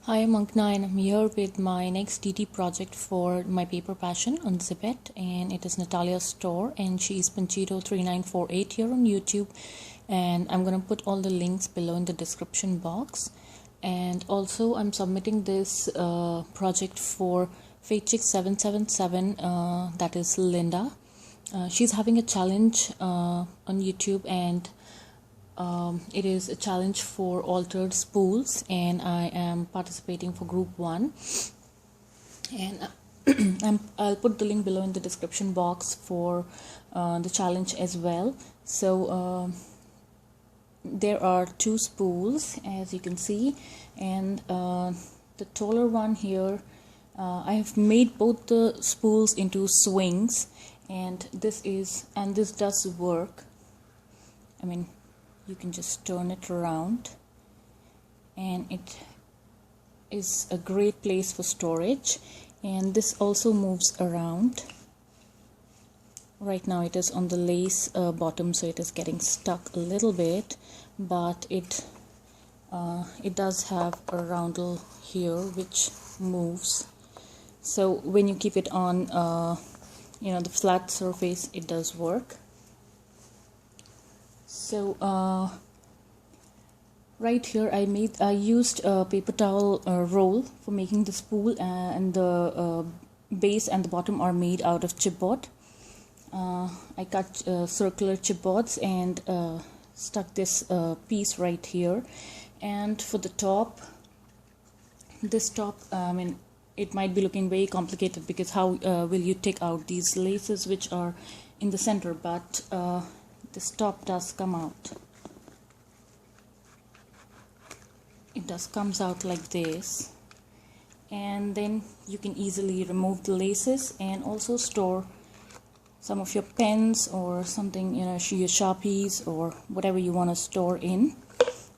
Hi, I'm Ankna and I'm here with my next DT project for my paper passion on Zipit, and it is Natalia's store, and she's Panchito3948 here on YouTube, and I'm gonna put all the links below in the description box. And also I'm submitting this project for Faythchik777, that is Linda. She's having a challenge on YouTube, and it is a challenge for altered spools, and I am participating for group 1, and I'll put the link below in the description box for the challenge as well. So there are 2 spools, as you can see, and the taller one here, I have made both the spools into swings, and this does work. I mean, you can just turn it around, and it is a great place for storage. And this also moves around. Right now it is on the lace bottom, so it is getting stuck a little bit, but it does have a roundel here which moves. So when you keep it on the flat surface, it does work. So right here I used a paper towel roll for making the spool, and the base and the bottom are made out of chipboard. I cut circular chipboards and stuck this piece right here. And for the top, this top, it might be looking very complicated, because how will you take out these laces which are in the center, but this top does come out. It comes out like this, and then you can easily remove the laces and also store some of your pens or something, your Sharpies or whatever you want to store in.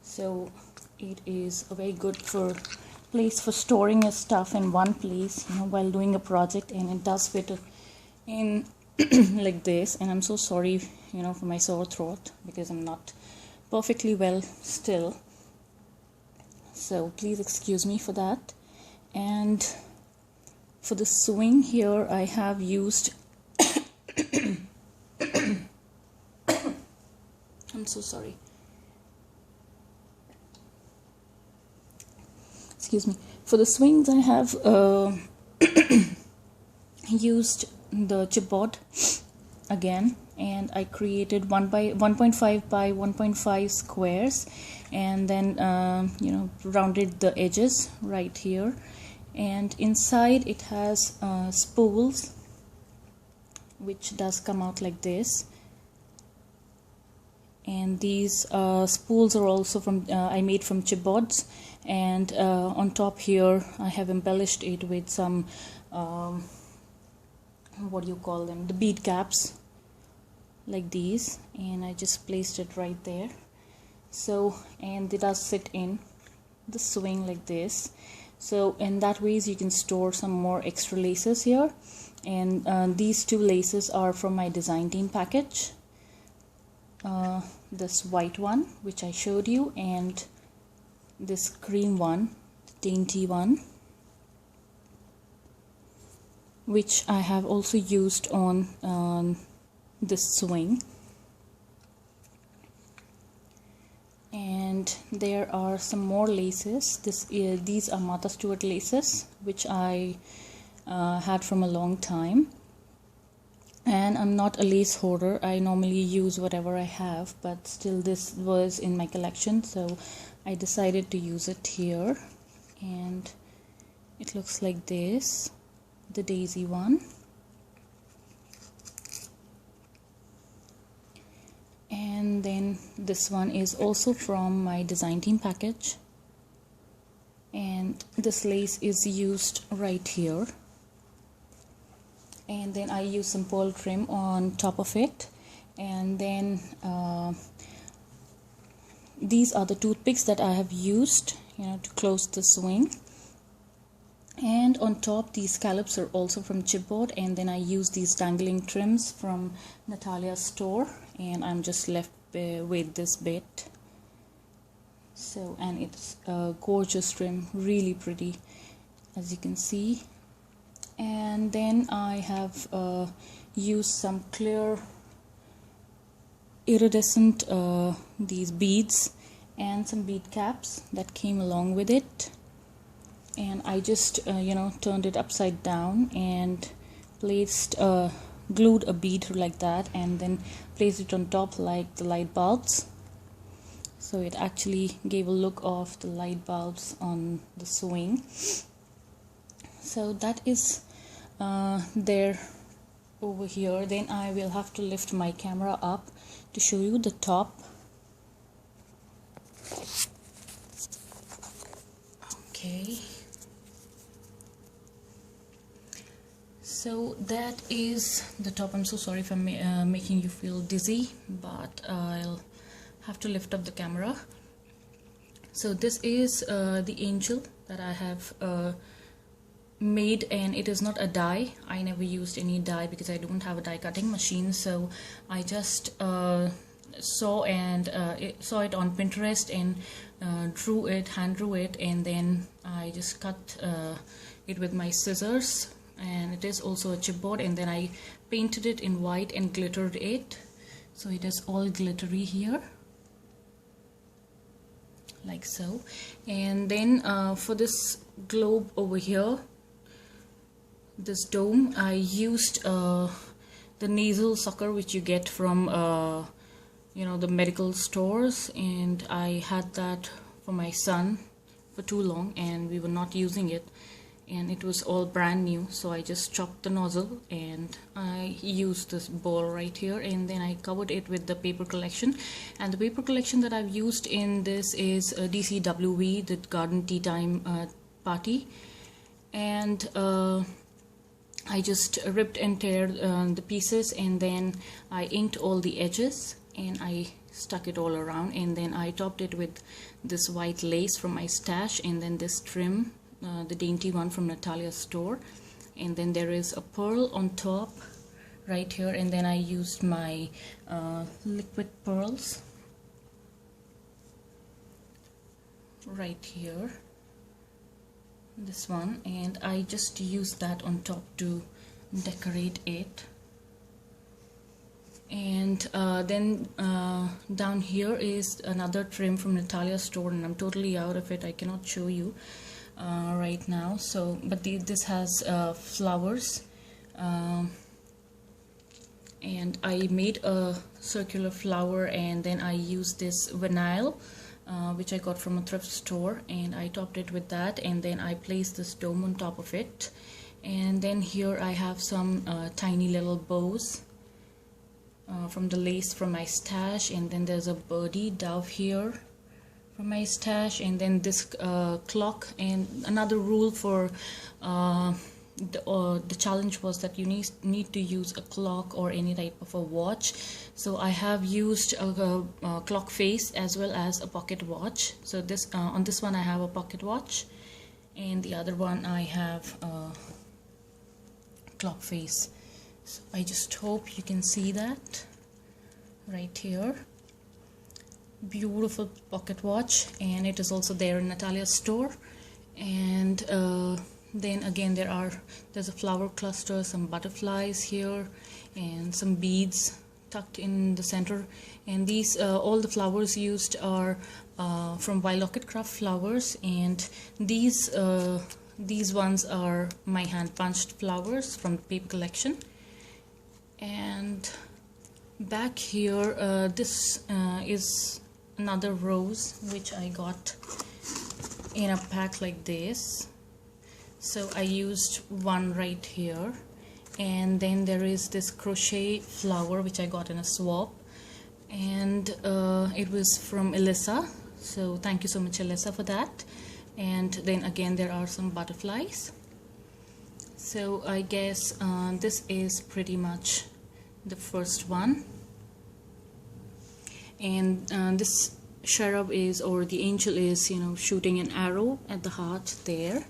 So it is a very good place for storing your stuff in one place, while doing a project, and it does fit in like this. And I'm so sorry, for my sore throat, because I'm not perfectly well still, so please excuse me for that. And for the swing here, I have used I'm so sorry, excuse me. For the swings, I have used the chipboard again, and I created 1.5 by 1.5 squares, and then rounded the edges right here. And inside it has spools which does come out like this, and these spools are also from I made from chipboards. And on top here I have embellished it with some what do you call them, the bead caps, like these, and I just placed it right there. So, and it does sit in the swing like this. So in that ways you can store some more extra laces here. And these 2 laces are from my design team package, this white one which I showed you, and this cream one, the dainty one, which I have also used on this swing. And there are some more laces. These are Martha Stewart laces, which I had from a long time. And I'm not a lace hoarder. I normally use whatever I have, but still this was in my collection, so I decided to use it here. And it looks like this, the daisy one. And then this one is also from my design team package, and this lace is used right here. And then I use some pearl trim on top of it. And then these are the toothpicks that I have used to close the swing. And on top, these scallops are also from chipboard, and then I use these dangling trims from Natalia's store, and I'm just left with this bit. So, and it's a gorgeous trim, really pretty, as you can see. And then I have used some clear iridescent these beads and some bead caps that came along with it, and I just turned it upside down and placed glued a bead like that, and then placed it on top like the light bulbs, so it actually gave a look of the light bulbs on the sewing. So that is there over here. Then I will have to lift my camera up to show you the top. Okay, so that is the top. I'm so sorry if I'm making you feel dizzy, but I'll have to lift up the camera. So this is the angel that I have made, and it is not a die. I never used any die because I don't have a die cutting machine, so I just saw it on Pinterest and hand drew it, and then I just cut it with my scissors. And it is also a chipboard, and then I painted it in white and glittered it, so it is all glittery here, like so. And then for this globe over here, this dome, I used the nasal sucker which you get from the medical stores, and I had that for my son for too long and we were not using it, and it was all brand new, so I just chopped the nozzle and I used this ball right here, and then I covered it with the paper collection. And the paper collection that I've used in this is DCWV, the Garden Tea Time Party, and I just ripped and tear the pieces, and then I inked all the edges and I stuck it all around, and then I topped it with this white lace from my stash, and then this trim, the dainty one from Natalia's store, and then there is a pearl on top right here, and then I used my liquid pearls right here, this one, and I just used that on top to decorate it. And then down here is another trim from Natalia's store, and I'm totally out of it, I cannot show you right now. So but this has flowers, and I made a circular flower, and then I used this vinyl which I got from a thrift store, and I topped it with that, and then I placed this dome on top of it. And then here I have some tiny little bows from the lace from my stash, and then there's a birdie dove here from my stash, and then this clock. And another rule for the challenge was that you need to use a clock or any type of a watch, so I have used a clock face as well as a pocket watch. So this on this one I have a pocket watch, and the other one I have a clock face. So I just hope you can see that right here. Beautiful pocket watch, and it is also there in Natalia's store. And then again there's a flower cluster, some butterflies here, and some beads tucked in the center. And these all the flowers used are from Wild Orchid Craft flowers, and these ones are my hand punched flowers from the paper collection. And back here this is another rose which I got in a pack like this, so I used one right here. And then there is this crochet flower which I got in a swap, and it was from Elissa, so thank you so much Elissa for that. And then again there are some butterflies. So I guess this is pretty much the first one. And this cherub is, or the angel is, shooting an arrow at the heart there.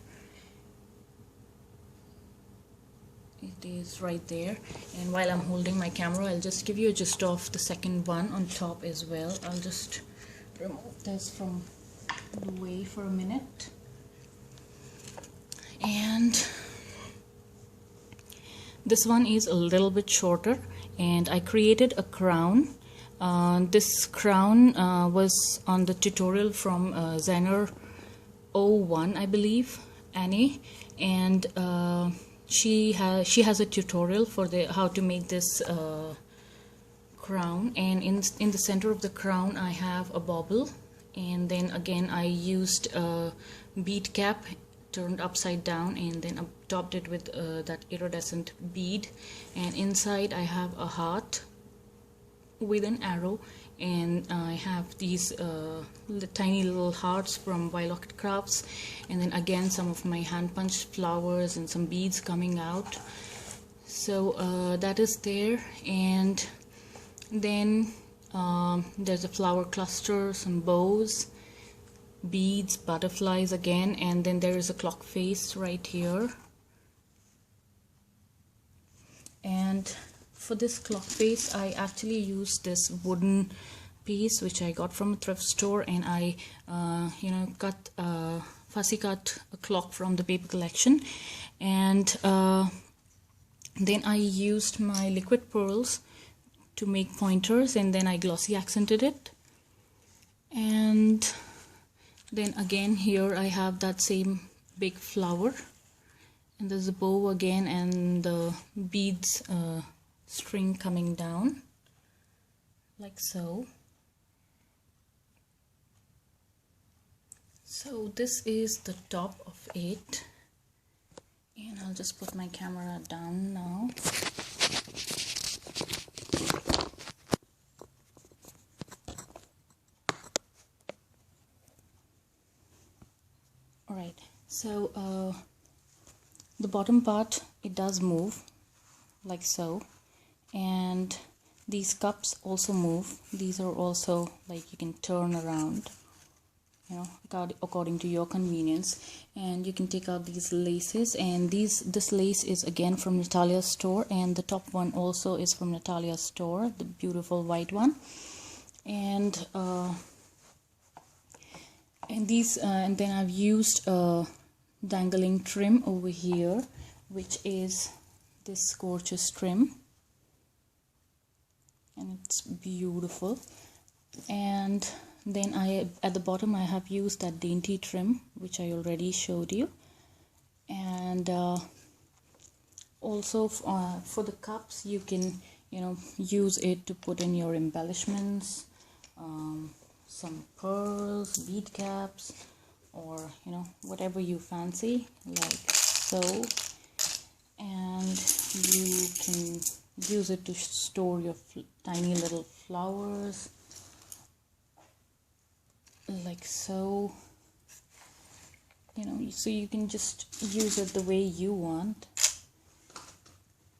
It is right there. And while I'm holding my camera, I'll just give you a gist of the second one on top as well. I'll just remove this from away for a minute. And this one is a little bit shorter, and I created a crown. This crown was on the tutorial from Zenner 01, I believe, Annie, and she has a tutorial for how to make this crown. And in the center of the crown I have a bauble, and then again I used a bead cap turned upside down, and then topped it with that iridescent bead, and inside I have a heart with an arrow, and I have these tiny little hearts from Violet Crafts, and then again some of my hand punched flowers and some beads coming out. So that is there, and then there's a flower cluster, some bows, beads, butterflies again, and then there is a clock face right here. And for this clock face I actually used this wooden piece which I got from a thrift store, and I fussy cut a clock from the paper collection, and then I used my liquid pearls to make pointers, and then I glossy accented it. And then again here I have that same big flower, and there's a bow again, and the beads string coming down like so. So this is the top of it, and I'll just put my camera down now. Alright, so the bottom part, it does move like so, and these cups also move. These are also like you can turn around, you know, according to your convenience, and you can take out these laces, and this lace is again from Natalia's store, and the top one also is from Natalia's store, the beautiful white one. And then I've used a dangling trim over here, which is this gorgeous trim, and it's beautiful. And then at the bottom I have used that dainty trim which I already showed you. And also for the cups, you can use it to put in your embellishments, some pearls, bead caps, or whatever you fancy, like so. And you can use it to store your tiny little flowers like so, so you can just use it the way you want.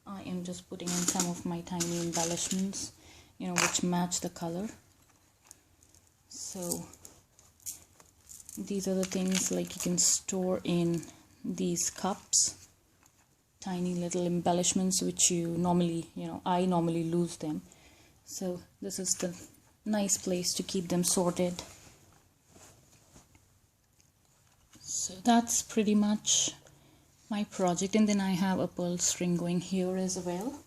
I am just putting in some of my tiny embellishments, which match the color. So these are the things like you can store in these cups, tiny little embellishments which you normally, I normally lose them. So this is the nice place to keep them sorted. So that's pretty much my project. And then I have a pearl string going here as well.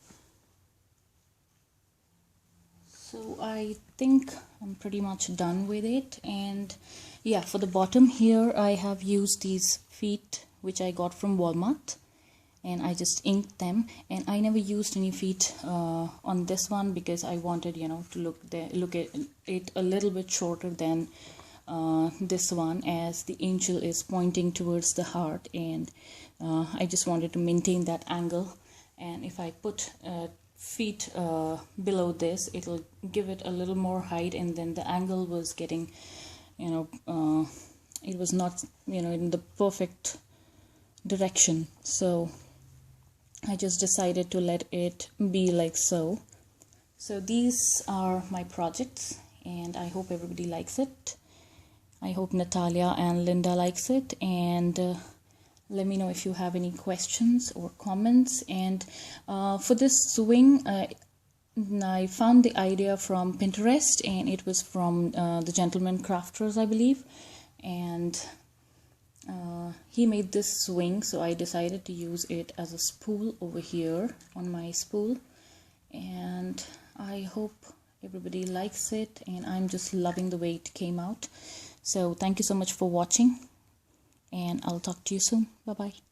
So I think I'm pretty much done with it. And yeah, for the bottom here I have used these feet which I got from Walmart, and I just inked them. And I never used any feet on this one because I wanted to look at it a little bit shorter than this one, as the angel is pointing towards the heart, and I just wanted to maintain that angle. And if I put feet below this, it'll give it a little more height, and then the angle was getting it was not in the perfect direction. So I just decided to let it be like so. So these are my projects, and I hope everybody likes it. I hope Natalia and Linda likes it, and let me know if you have any questions or comments. And for this swing, I found the idea from Pinterest, and it was from the Gentleman Crafters, I believe. and he made this swing, so I decided to use it as a spool over here on my spool, and I hope everybody likes it, and I'm just loving the way it came out. So thank you so much for watching, and I'll talk to you soon. Bye bye.